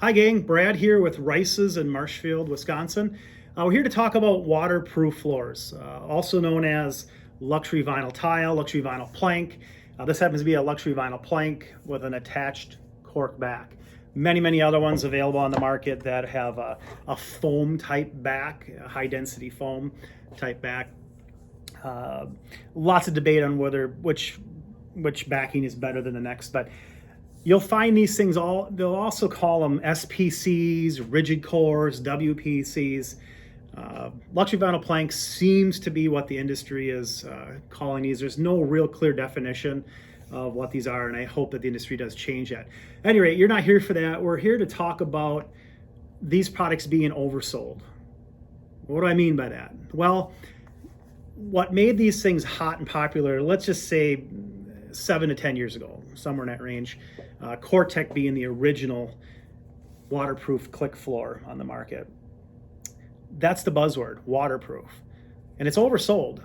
Hi gang, Brad here with Rice's in Marshfield, Wisconsin. We're here to talk about waterproof floors, also known as luxury vinyl tile, luxury vinyl plank. This happens to be a luxury vinyl plank with an attached cork back. Many other ones available on the market that have a foam type back, a high density foam type back. Lots of debate on which backing is better than the next, but you'll find these things they'll also call them SPCs, rigid cores, WPCs. Luxury vinyl plank seems to be what the industry is calling these. There's no real clear definition of what these are, and I hope that the industry does change that. At any rate, you're not here for that. We're here to talk about these products being oversold. What do I mean by that? Well, what made these things hot and popular, let's just say 7 to 10 years ago, somewhere in that range, Cortec being the original waterproof click floor on the market. That's the buzzword, waterproof. And it's oversold,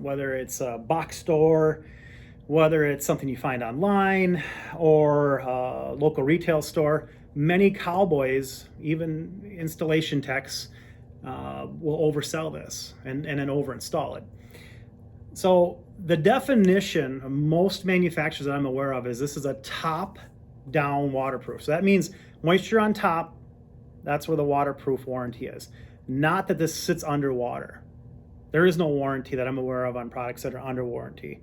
whether it's a box store, whether it's something you find online or a local retail store. Many cowboys, even installation techs, will oversell this and then overinstall it. So the definition of most manufacturers that I'm aware of is this is a top-down waterproof. So that means moisture on top, that's where the waterproof warranty is. Not that this sits underwater. There is no warranty that I'm aware of on products that are under warranty.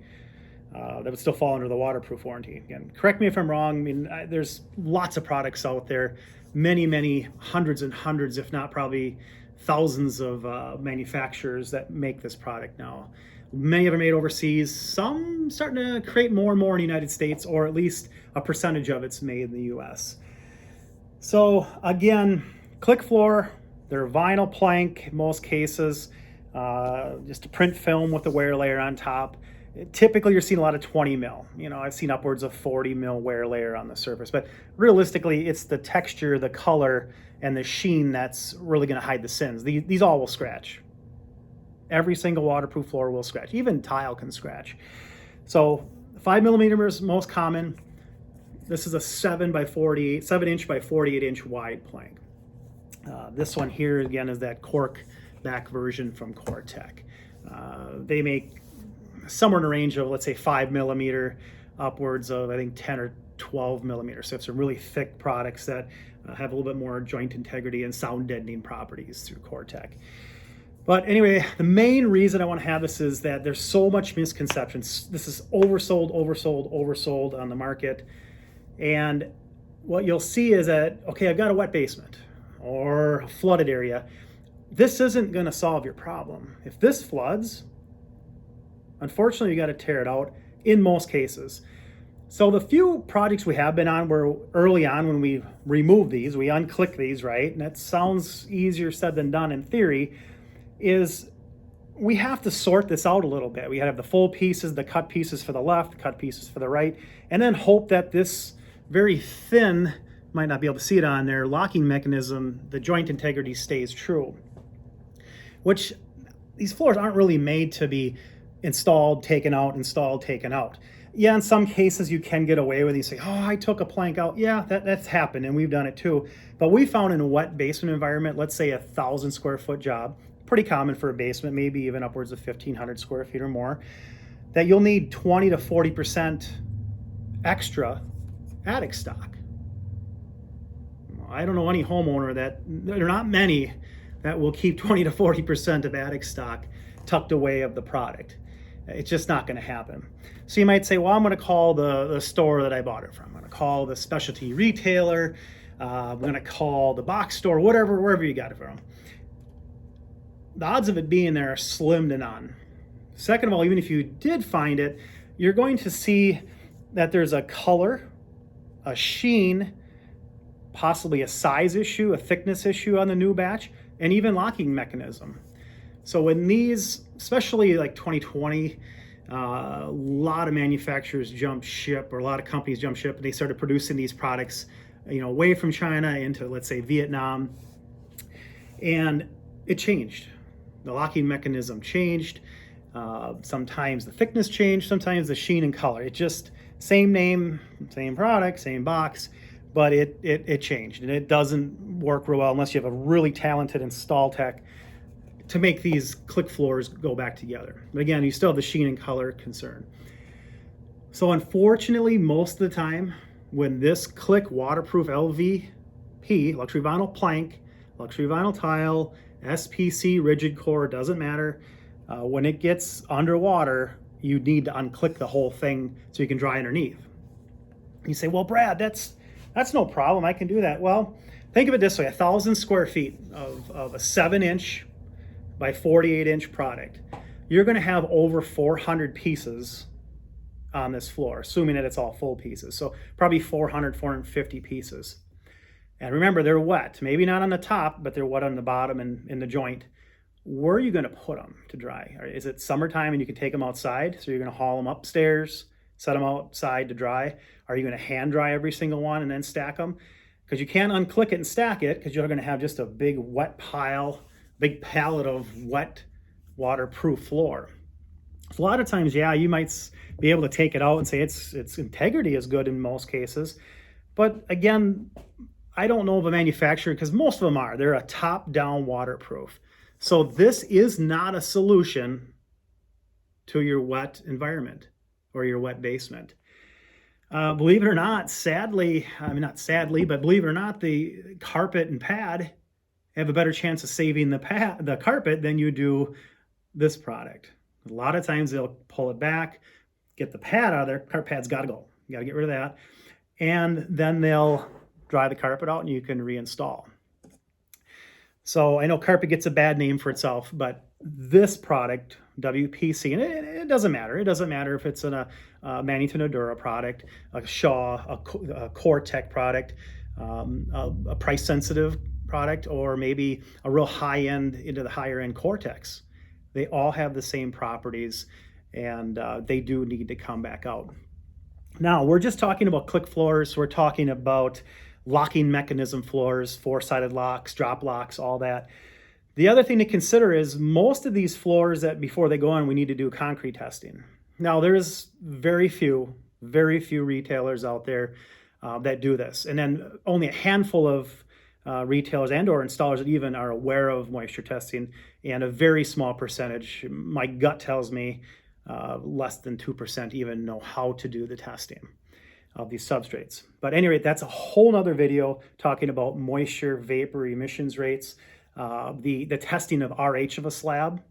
That would still fall under the waterproof warranty. Again, correct me if I'm wrong. I mean, there's lots of products out there, many hundreds and hundreds, if not probably thousands of manufacturers that make this product now. Many of them are made overseas. Some starting to create more and more in the United States, or at least a percentage of it's made in the US. So again, click floor, they're vinyl plank in most cases, just a print film with a wear layer on top. Typically you're seeing a lot of 20 mil. You know, I've seen upwards of 40 mil wear layer on the surface, but realistically it's the texture, the color, and the sheen that's really gonna hide the sins. These all will scratch. Every single waterproof floor will scratch. Even tile can scratch. So 5 millimeters most common. This is a 7 inch by 48 inch wide plank. This one here again is that cork back version from Cortec. They make somewhere in the range of, let's say, 5 millimeter upwards of, I think, 10 or 12 millimeters. So it's some really thick products that have a little bit more joint integrity and sound deadening properties through Cortec. But anyway, the main reason I want to have this is that there's so much misconceptions. This is oversold on the market. And what you'll see is that, okay, I've got a wet basement or a flooded area. This isn't going to solve your problem. If this floods, unfortunately, you got to tear it out in most cases. So the few projects we have been on were early on when we removed these, we unclick these, right? And that sounds easier said than done in theory. Is we have to sort this out a little bit. We have the full pieces, the cut pieces for the left, the cut pieces for the right, and then hope that this very thin, might not be able to see it on there, locking mechanism, the joint integrity stays true. Which these floors aren't really made to be installed, taken out, installed, taken out. Yeah, in some cases you can get away with it. You say, oh, I took a plank out. Yeah, that's happened and we've done it too. But we found in a wet basement environment, let's say 1,000 square foot job, pretty common for a basement, maybe even upwards of 1,500 square feet or more, that you'll need 20 to 40% extra attic stock. I don't know any homeowner there are not many that will keep 20 to 40% of attic stock tucked away of the product. It's just not going to happen. So you might say, well, I'm going to call the store that I bought it from. I'm going to call the specialty retailer. I'm going to call the box store, wherever you got it from. The odds of it being there are slim to none. Second of all, even if you did find it, you're going to see that there's a color, a sheen, possibly a size issue, a thickness issue on the new batch, and even locking mechanism. So when these, especially like 2020, a lot of manufacturers jumped ship, or a lot of companies jumped ship, and they started producing these products, away from China into, let's say, Vietnam, and it changed. The locking mechanism changed. Sometimes the thickness changed, sometimes the sheen and color. It just, same name, same product, same box, but it changed, and it doesn't work real well unless you have a really talented install tech to make these click floors go back together. But again, you still have the sheen and color concern. So unfortunately, most of the time, when this click waterproof LVP, luxury vinyl plank, luxury vinyl tile, SPC, rigid core, doesn't matter, when it gets underwater, you need to unclick the whole thing so you can dry underneath. You say, well, Brad, that's no problem. I can do that. Well, think of it this way: 1,000 square feet of a 7-inch by 48-inch product. You're going to have over 400 pieces on this floor, assuming that it's all full pieces. So probably 400, 450 pieces. And remember, they're wet. Maybe not on the top, but they're wet on the bottom and in the joint. Where are you going to put them to dry? Is it summertime and you can take them outside? So you're going to haul them upstairs, set them outside to dry? Are you going to hand dry every single one and then stack them? Because you can't unclick it and stack it, because you're going to have just a big wet pile, big pallet of wet waterproof floor. So a lot of times, yeah, you might be able to take it out and say its integrity is good in most cases. But again, I don't know of a manufacturer, because most of them are. They're a top-down waterproof. So this is not a solution to your wet environment or your wet basement. Believe it or not, sadly, I mean, not sadly, but believe it or not, the carpet and pad have a better chance of saving the carpet than you do this product. A lot of times they'll pull it back, get the pad out of there. Carpet pad's got to go. You got to get rid of that. And then they'll dry the carpet out and you can reinstall. So I know carpet gets a bad name for itself, but this product, WPC, and it doesn't matter. It doesn't matter if it's a Manning Nudura product, a Shaw, a Core-Tech product, a price-sensitive product, or maybe a real high-end into the higher-end Core-Techs. They all have the same properties, and they do need to come back out. Now, we're just talking about click floors. We're talking about locking mechanism floors, 4-sided locks, drop locks, all that. The other thing to consider is most of these floors that before they go on, we need to do concrete testing. Now, there's very few retailers out there that do this. And then only a handful of retailers and or installers that even are aware of moisture testing, and a very small percentage, my gut tells me less than 2% even know how to do the testing of these substrates. But at any rate, that's a whole nother video talking about moisture vapor emissions rates, the testing of RH of a slab.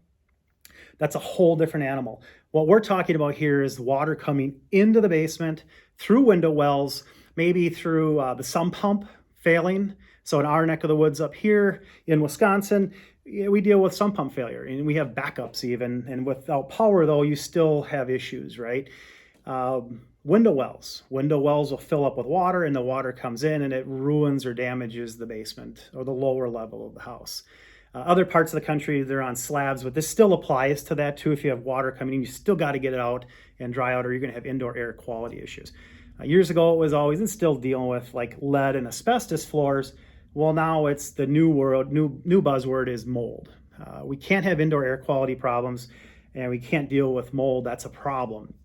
That's a whole different animal. What we're talking about here is water coming into the basement through window wells, maybe through the sump pump failing. So in our neck of the woods up here in Wisconsin, we deal with sump pump failure, and we have backups even. And without power, though, you still have issues, right? Window wells will fill up with water, and the water comes in and it ruins or damages the basement or the lower level of the house. Other parts of the country, they're on slabs, but this still applies to that too. If you have water coming in, you still got to get it out and dry out, or you're going to have indoor air quality issues. Years ago, it was always, and still dealing with, like lead and asbestos floors. Well, now it's the new buzzword is mold. We can't have indoor air quality problems, and we can't deal with mold. That's a problem.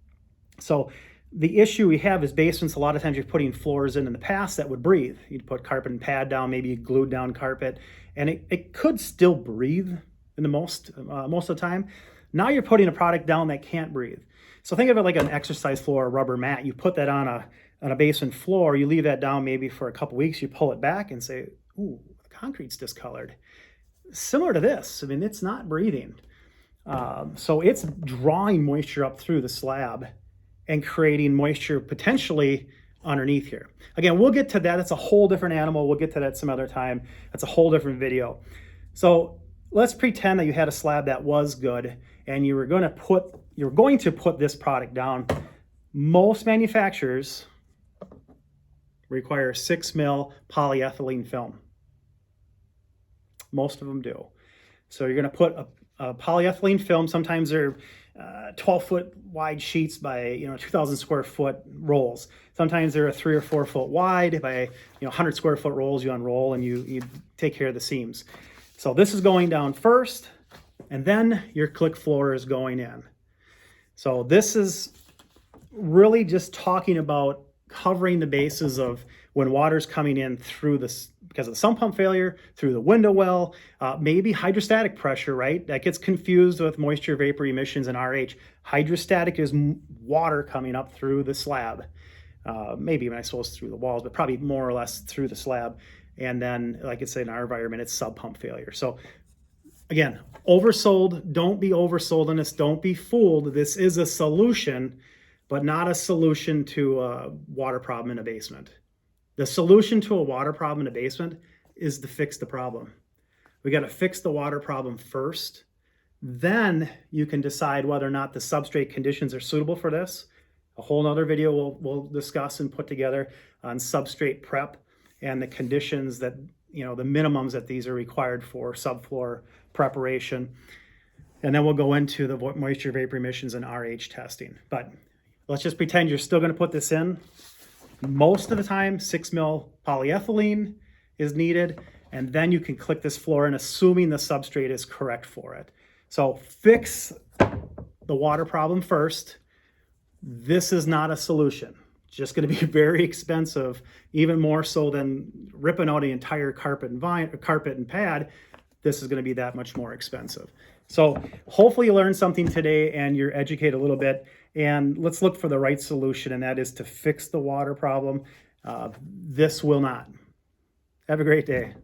So the issue we have is basements. A lot of times you're putting floors in the past that would breathe. You'd put carpet and pad down, maybe glued down carpet, and it could still breathe in the most of the time. Now you're putting a product down that can't breathe. So think of it like an exercise floor or rubber mat. You put that on a basement floor, you leave that down maybe for a couple weeks, you pull it back and say, ooh, the concrete's discolored. Similar to this, I mean, it's not breathing. So it's drawing moisture up through the slab and creating moisture potentially underneath here. Again, we'll get to that. That's a whole different animal. We'll get to that some other time. That's a whole different video. So let's pretend that you had a slab that was good and you were going to put this product down. Most manufacturers require 6 mil polyethylene film. Most of them do. So you're going to put a polyethylene film. Sometimes they're 12-foot wide sheets by 2,000 square foot rolls. Sometimes they're a 3 or 4 foot wide by 100 square foot rolls. You unroll and you take care of the seams. So this is going down first, and then your click floor is going in. So this is really just talking about covering the bases of when water's coming in through this, because of the sump pump failure, through the window well, maybe hydrostatic pressure, right? That gets confused with moisture vapor emissions and RH. Hydrostatic is water coming up through the slab. Maybe even I suppose through the walls, but probably more or less through the slab. And then, like I said, in our environment, it's sub pump failure. So again, oversold, don't be oversold on this. Don't be fooled. This is a solution, but not a solution to a water problem in a basement. The solution to a water problem in a basement is to fix the problem. We got to fix the water problem first. Then you can decide whether or not the substrate conditions are suitable for this. A whole nother video we'll discuss and put together on substrate prep and the conditions that, the minimums that these are required for subfloor preparation. And then we'll go into the moisture vapor emissions and RH testing. But let's just pretend you're still going to put this in. Most of the time, 6 mil polyethylene is needed, and then you can click this floor in, assuming the substrate is correct for it. So fix the water problem first. This is not a solution. It's just going to be very expensive, even more so than ripping out an entire carpet and pad. This is going to be that much more expensive. So hopefully you learned something today and you're educated a little bit. And let's look for the right solution, and that is to fix the water problem. This will not. Have a great day.